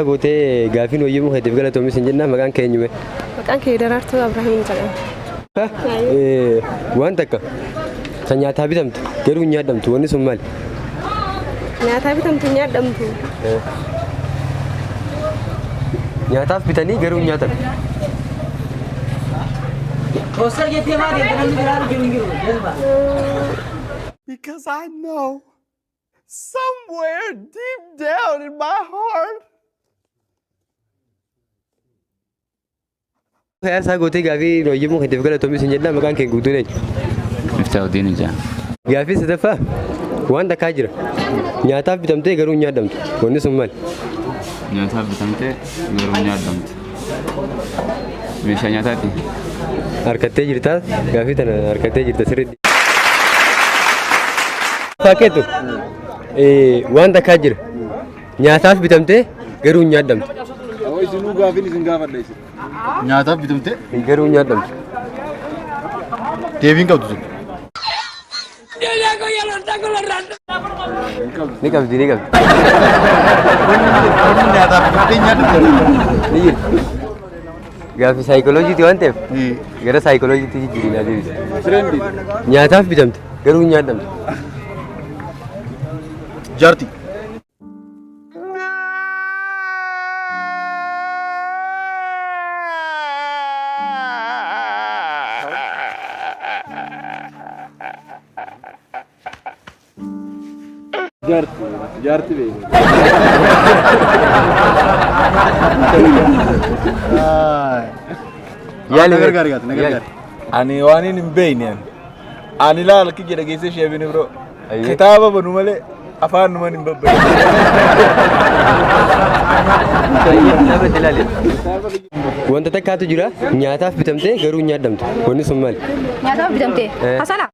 Gootee gaafiin hoyyuu muka deef galatoomii sin jenna maqaan keenyume. Maqaan kee Daraartuu Abrahaamiin jedhama. Waan takka kan nyaataa bitamtu garuu hin nyaadhamtu wanni sun maali? Nyaataa bitamtu hin nyaadhamtu. Nyaataaf bitanii garuu hin nyaatan. Because I know somewhere deep down in my heart. Saya gootee gaafii hoyyuu muka deef galatoomii sin jenna maqaan keen guutuun eenyu? Miftaahuddin Ijaa. Gaafii sadaffaa waan takkaa jira. Nyaataaf bitamtee garuu hin nyaadhamtu wanni sun maali? Nyaataaf bitamtee garuu hin nyaadhamtu. Meeshaa nyaataati. Harkattee jirtaa gaafii tana harkattee jirta sirriitti. Fakkeetu waan takkaa jira. Nyaataaf bitamtee garuu hin nyaadhamtu. Isinuu gaafiin isin gaafadha isin. Nyaataaf bitamtee garuu hin nyaadhamtu. deebiin qabdu sun. Ni qabdi ni qabdi. Nyaataaf bitamtee nyaadhamtu. Ni jirti. Gaafii saayikolojiiti waan ta'eef gara saayikolojiitti jijjiirinaa deebisa. Nyaataaf bitamte garuu hin nyaadhamtu. Jaarti. Jaarti be. Yaali Nagar. Ani waan hin beeyne ani laal ki jedha geesse sheebini bro. Kitaaba banu malee afaan numan hin babbaye. Wanta takkaatu jira nyaataaf bitamtee garuu hin nyaadhamtu wanni sun maali? Nyaataaf bitamtee hasala.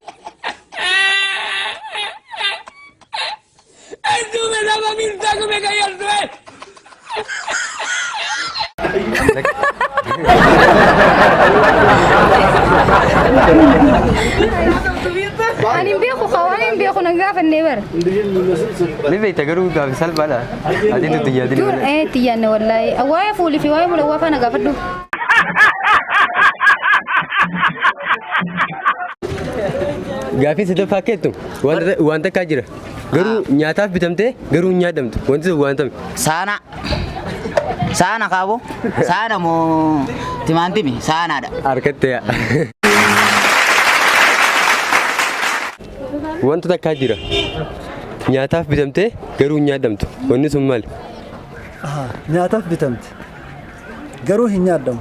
Ani beeku kawan beeku nagaafan never. Ni beekta garuu gaafii salphaadha. Adiin nuti yaadini malee. Tiyyaanne wallahi awwaaya fuuli fi waaya mula waafa nagaafadhu. Gaafii sadaffaa keettu waan takkaa jira. Garuu nyaataaf bitamtee garuu hin nyaadhamtu wanti sun waan tami. Sana kabo. Sana mo timantimi. Sana ada. Harkattee yaa. Wanta takkaa jira. Nyaataaf bitamtee garuu hin nyaadhamtu wanni sun maali? Nyaataaf bitamte garuu hin nyaadhamu.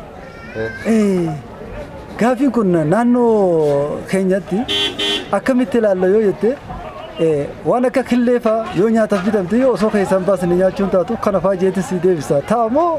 Gaafiin kun naannoo keenyatti akkamitti ilaalla yoo jette waan akka killeefaa yoo nyaataaf bitamte yoo osoo keessan baasne nyaachuun taatu kana faa jeetis deebisa. Taamoo